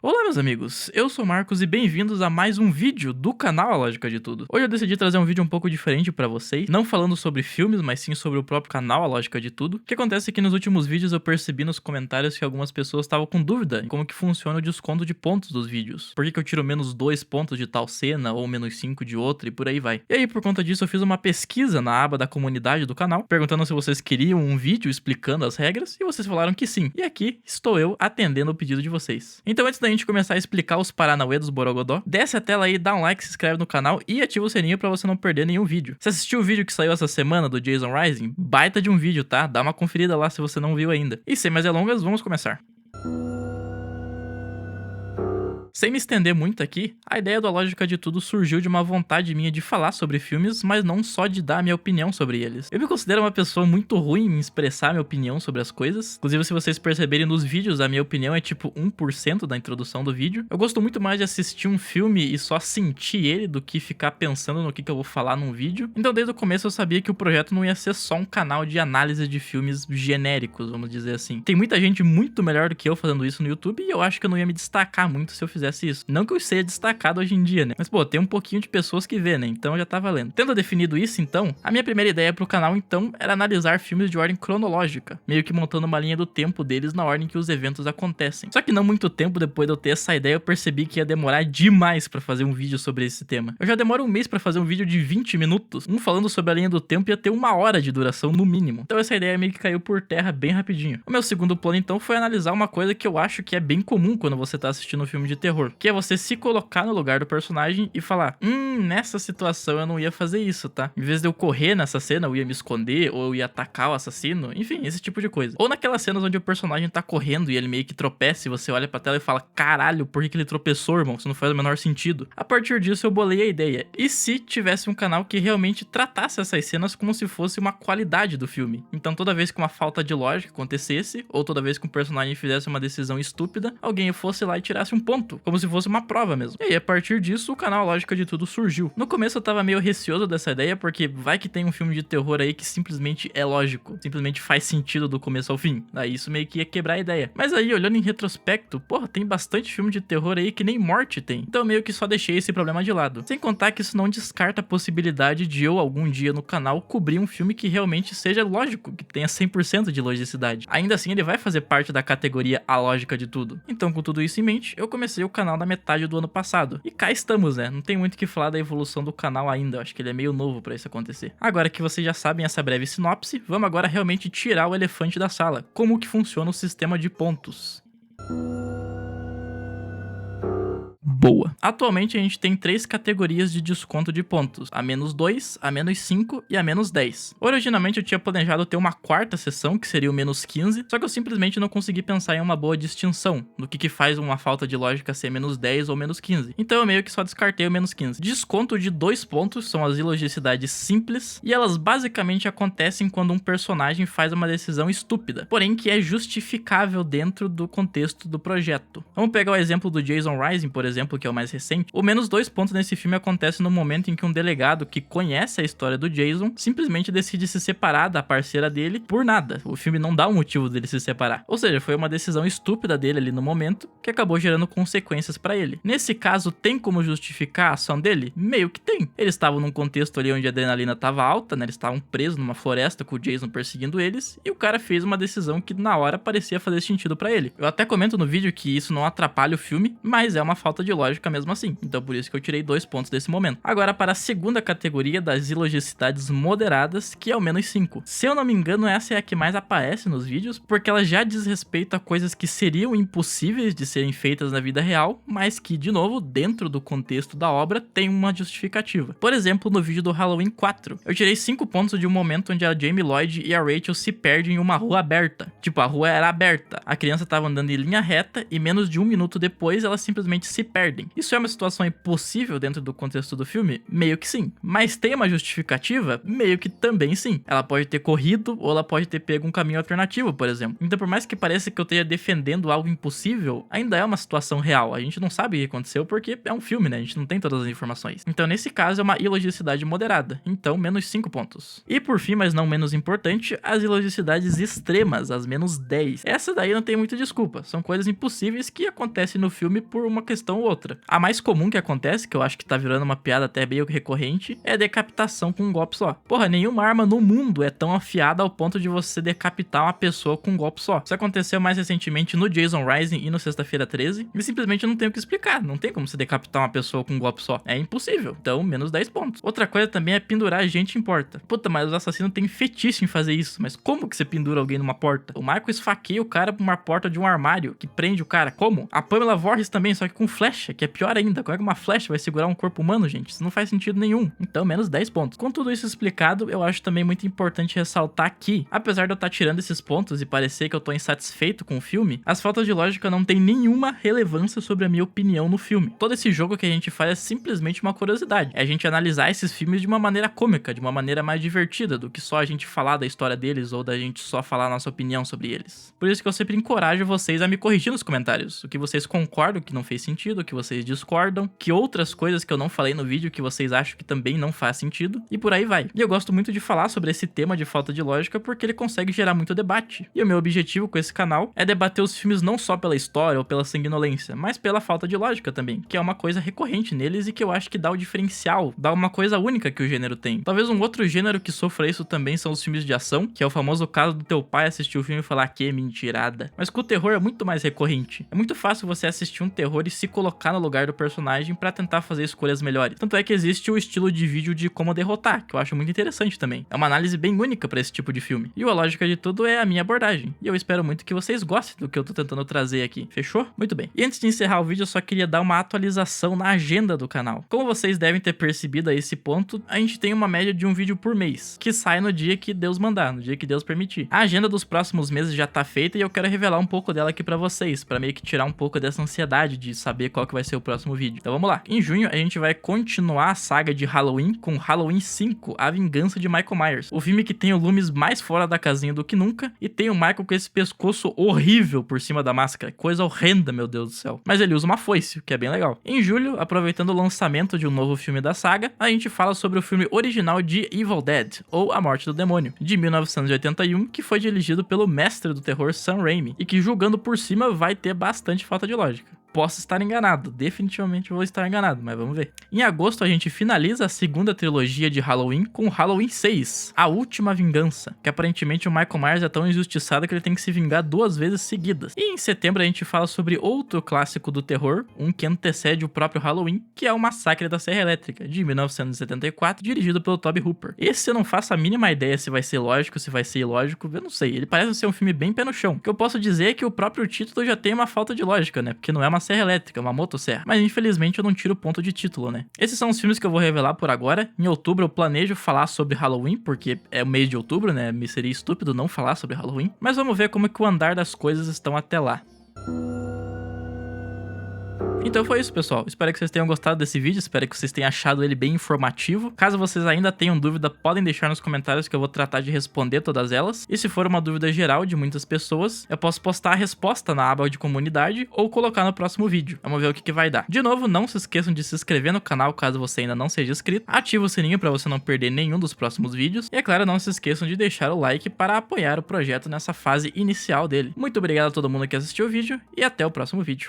Olá meus amigos, eu sou o Marcos e bem-vindos a mais um vídeo do canal A Lógica de Tudo. Hoje eu decidi trazer um vídeo um pouco diferente pra vocês, não falando sobre filmes, mas sim sobre o próprio canal A Lógica de Tudo. O que acontece é que nos últimos vídeos eu percebi nos comentários que algumas pessoas estavam com dúvida em como que funciona o desconto de pontos dos vídeos. Por que eu tiro menos 2 pontos de tal cena ou menos 5 de outra e por aí vai. E aí por conta disso eu fiz uma pesquisa na aba da comunidade do canal, perguntando se vocês queriam um vídeo explicando as regras e vocês falaram que sim. E aqui estou eu atendendo o pedido de vocês. Então antes da gente começar a explicar os paranauê dos Borogodó, desce a tela aí, dá um like, se inscreve no canal e ativa o sininho pra você não perder nenhum vídeo. Você assistiu o vídeo que saiu essa semana do Jason Rising? Baita de um vídeo, tá? Dá uma conferida lá se você não viu ainda. E sem mais delongas, vamos começar. Sem me estender muito aqui, a ideia da Lógica de Tudo surgiu de uma vontade minha de falar sobre filmes, mas não só de dar minha opinião sobre eles. Eu me considero uma pessoa muito ruim em expressar minha opinião sobre as coisas. Inclusive, se vocês perceberem nos vídeos, a minha opinião é tipo 1% da introdução do vídeo. Eu gosto muito mais de assistir um filme e só sentir ele do que ficar pensando no que eu vou falar num vídeo. Então, desde o começo eu sabia que o projeto não ia ser só um canal de análise de filmes genéricos, vamos dizer assim. Tem muita gente muito melhor do que eu fazendo isso no YouTube e eu acho que eu não ia me destacar muito se eu fizesse isso. Não que eu seja destacado hoje em dia, né? Mas, pô, tem um pouquinho de pessoas que vê, né? Então já tá valendo. Tendo definido isso, então, a minha primeira ideia pro canal, então, era analisar filmes de ordem cronológica, meio que montando uma linha do tempo deles na ordem que os eventos acontecem. Só que não muito tempo depois de eu ter essa ideia, eu percebi que ia demorar demais pra fazer um vídeo sobre esse tema. Eu já demoro um mês pra fazer um vídeo de 20 minutos, falando sobre a linha do tempo ia ter 1 hora de duração no mínimo. Então essa ideia meio que caiu por terra bem rapidinho. O meu segundo plano, então, foi analisar uma coisa que eu acho que é bem comum quando você tá assistindo um filme de terror, que é você se colocar no lugar do personagem e falar, nessa situação eu não ia fazer isso, tá? Em vez de eu correr nessa cena, eu ia me esconder, ou eu ia atacar o assassino, enfim, esse tipo de coisa. Ou naquelas cenas onde o personagem tá correndo e ele meio que tropeça e você olha pra tela e fala, caralho, por que ele tropeçou, irmão? Isso não faz o menor sentido. A partir disso eu bolei a ideia. E se tivesse um canal que realmente tratasse essas cenas como se fosse uma qualidade do filme? Então toda vez que uma falta de lógica acontecesse, ou toda vez que um personagem fizesse uma decisão estúpida, alguém fosse lá e tirasse um ponto, como se fosse uma prova mesmo. E aí, a partir disso, o canal Lógica de Tudo surgiu. No começo eu tava meio receoso dessa ideia, porque vai que tem um filme de terror aí que simplesmente é lógico, simplesmente faz sentido do começo ao fim. Aí isso meio que ia quebrar a ideia. Mas aí, olhando em retrospecto, porra, tem bastante filme de terror aí que nem morte tem. Então eu meio que só deixei esse problema de lado. Sem contar que isso não descarta a possibilidade de eu, algum dia no canal, cobrir um filme que realmente seja lógico, que tenha 100% de logicidade. Ainda assim, ele vai fazer parte da categoria A Lógica de Tudo. Então, com tudo isso em mente, eu comecei o canal na metade do ano passado. E cá estamos, né? Não tem muito o que falar da evolução do canal ainda. Eu acho que ele é meio novo pra isso acontecer. Agora que vocês já sabem essa breve sinopse, vamos agora realmente tirar o elefante da sala. Como que funciona o sistema de pontos? Boa. Atualmente a gente tem 3 categorias de desconto de pontos, a -2, a -5 e a -10. Originalmente eu tinha planejado ter uma 4ª seção, que seria o -15, só que eu simplesmente não consegui pensar em uma boa distinção, do que faz uma falta de lógica ser -10 ou -15. Então eu meio que só descartei o -15. Desconto de 2 pontos são as ilogicidades simples, e elas basicamente acontecem quando um personagem faz uma decisão estúpida, porém que é justificável dentro do contexto do projeto. Vamos pegar o exemplo do Jason Rising, por exemplo, que é o mais recente. O -2 pontos nesse filme acontece no momento em que um delegado que conhece a história do Jason simplesmente decide se separar da parceira dele por nada. O filme não dá um motivo dele se separar. Ou seja, foi uma decisão estúpida dele ali no momento que acabou gerando consequências pra ele. Nesse caso, tem como justificar a ação dele? Meio que tem. Eles estavam num contexto ali onde a adrenalina tava alta, né? Eles estavam presos numa floresta com o Jason perseguindo eles e o cara fez uma decisão que na hora parecia fazer sentido pra ele. Eu até comento no vídeo que isso não atrapalha o filme, mas é uma falta de lógica mesmo assim. Então por isso que eu tirei 2 pontos desse momento. Agora para a segunda categoria das ilogicidades moderadas, que é o -5. Se eu não me engano, essa é a que mais aparece nos vídeos, porque ela já diz respeito a coisas que seriam impossíveis de serem feitas na vida real, mas que, de novo, dentro do contexto da obra, tem uma justificativa. Por exemplo, no vídeo do Halloween 4, eu tirei 5 pontos de um momento onde a Jamie Lloyd e a Rachel se perdem em uma rua aberta. Tipo, a rua era aberta, a criança tava andando em linha reta e menos de 1 minuto depois ela simplesmente se perde. perdem. Isso é uma situação impossível dentro do contexto do filme? Meio que sim. Mas tem uma justificativa? Meio que também sim. Ela pode ter corrido ou ela pode ter pego um caminho alternativo, por exemplo. Então, por mais que pareça que eu esteja defendendo algo impossível, ainda é uma situação real. A gente não sabe o que aconteceu porque é um filme, né? A gente não tem todas as informações. Então, nesse caso, é uma ilogicidade moderada. Então, menos 5 pontos. E por fim, mas não menos importante, as ilogicidades extremas, as menos 10. Essa daí não tem muita desculpa. São coisas impossíveis que acontecem no filme por uma questão ou outra. A mais comum que acontece, que eu acho que tá virando uma piada até meio recorrente, é a decapitação com um golpe só. Porra, nenhuma arma no mundo é tão afiada ao ponto de você decapitar uma pessoa com um golpe só. Isso aconteceu mais recentemente no Jason Rising e no Sexta-feira 13, e simplesmente não tem o que explicar. Não tem como você decapitar uma pessoa com um golpe só. É impossível. Então, menos 10 pontos. Outra coisa também é pendurar gente em porta. Puta, mas os assassinos têm fetiche em fazer isso. Mas como que você pendura alguém numa porta? O Michael esfaqueia o cara por uma porta de um armário que prende o cara. Como? A Pamela Voorhees também, só que com flecha, que é pior ainda. Como é que uma flecha vai segurar um corpo humano, gente? Isso não faz sentido nenhum. Então, menos 10 pontos. Com tudo isso explicado, eu acho também muito importante ressaltar que, apesar de eu estar tirando esses pontos e parecer que eu tô insatisfeito com o filme, as faltas de lógica não têm nenhuma relevância sobre a minha opinião no filme. Todo esse jogo que a gente faz é simplesmente uma curiosidade. É a gente analisar esses filmes de uma maneira cômica, de uma maneira mais divertida, do que só a gente falar da história deles ou da gente só falar a nossa opinião sobre eles. Por isso que eu sempre encorajo vocês a me corrigir nos comentários. O que vocês concordam que não fez sentido, o que vocês discordam, que outras coisas que eu não falei no vídeo que vocês acham que também não faz sentido, e por aí vai. E eu gosto muito de falar sobre esse tema de falta de lógica porque ele consegue gerar muito debate. E o meu objetivo com esse canal é debater os filmes não só pela história ou pela sanguinolência, mas pela falta de lógica também, que é uma coisa recorrente neles e que eu acho que dá o diferencial, dá uma coisa única que o gênero tem. Talvez um outro gênero que sofra isso também são os filmes de ação, que é o famoso caso do teu pai assistir o filme e falar que é mentirada. Mas com o terror é muito mais recorrente. É muito fácil você assistir um terror e se colocar no lugar do personagem pra tentar fazer escolhas melhores. Tanto é que existe o estilo de vídeo de como derrotar, que eu acho muito interessante também. É uma análise bem única pra esse tipo de filme. E a lógica de tudo é a minha abordagem. E eu espero muito que vocês gostem do que eu tô tentando trazer aqui. Fechou? Muito bem. E antes de encerrar o vídeo, eu só queria dar uma atualização na agenda do canal. Como vocês devem ter percebido a esse ponto, a gente tem uma média de um vídeo por mês, que sai no dia que Deus mandar, no dia que Deus permitir. A agenda dos próximos meses já tá feita e eu quero revelar um pouco dela aqui pra vocês, pra meio que tirar um pouco dessa ansiedade de saber qual que vai ser o próximo vídeo. Então vamos lá. Em junho, a gente vai continuar a saga de Halloween com Halloween 5, A Vingança de Michael Myers. O filme que tem o Loomis mais fora da casinha do que nunca e tem o Michael com esse pescoço horrível por cima da máscara. Coisa horrenda, meu Deus do céu. Mas ele usa uma foice, o que é bem legal. Em julho, aproveitando o lançamento de um novo filme da saga, a gente fala sobre o filme original de Evil Dead, ou A Morte do Demônio, de 1981, que foi dirigido pelo mestre do terror Sam Raimi, e que, julgando por cima, vai ter bastante falta de lógica. Posso estar enganado, definitivamente vou estar enganado, mas vamos ver. Em agosto a gente finaliza a segunda trilogia de Halloween com Halloween 6, A Última Vingança, que aparentemente o Michael Myers é tão injustiçado que ele tem que se vingar 2 vezes seguidas. E em setembro a gente fala sobre outro clássico do terror, um que antecede o próprio Halloween, que é o Massacre da Serra Elétrica, de 1974, dirigido pelo Tobe Hooper. Esse eu não faço a mínima ideia se vai ser lógico, se vai ser ilógico, eu não sei, ele parece ser um filme bem pé no chão. O que eu posso dizer é que o próprio título já tem uma falta de lógica, né, porque não é uma serra elétrica, uma motosserra. Mas infelizmente eu não tiro ponto de título, né? Esses são os filmes que eu vou revelar por agora. Em outubro eu planejo falar sobre Halloween, porque é o mês de outubro, né? Me seria estúpido não falar sobre Halloween. Mas vamos ver como é que o andar das coisas estão até lá. Então foi isso, pessoal. Espero que vocês tenham gostado desse vídeo, espero que vocês tenham achado ele bem informativo. Caso vocês ainda tenham dúvida, podem deixar nos comentários que eu vou tratar de responder todas elas. E se for uma dúvida geral de muitas pessoas, eu posso postar a resposta na aba de comunidade ou colocar no próximo vídeo. Vamos ver o que vai dar. De novo, não se esqueçam de se inscrever no canal caso você ainda não seja inscrito. Ativa o sininho para você não perder nenhum dos próximos vídeos. E é claro, não se esqueçam de deixar o like para apoiar o projeto nessa fase inicial dele. Muito obrigado a todo mundo que assistiu o vídeo e até o próximo vídeo.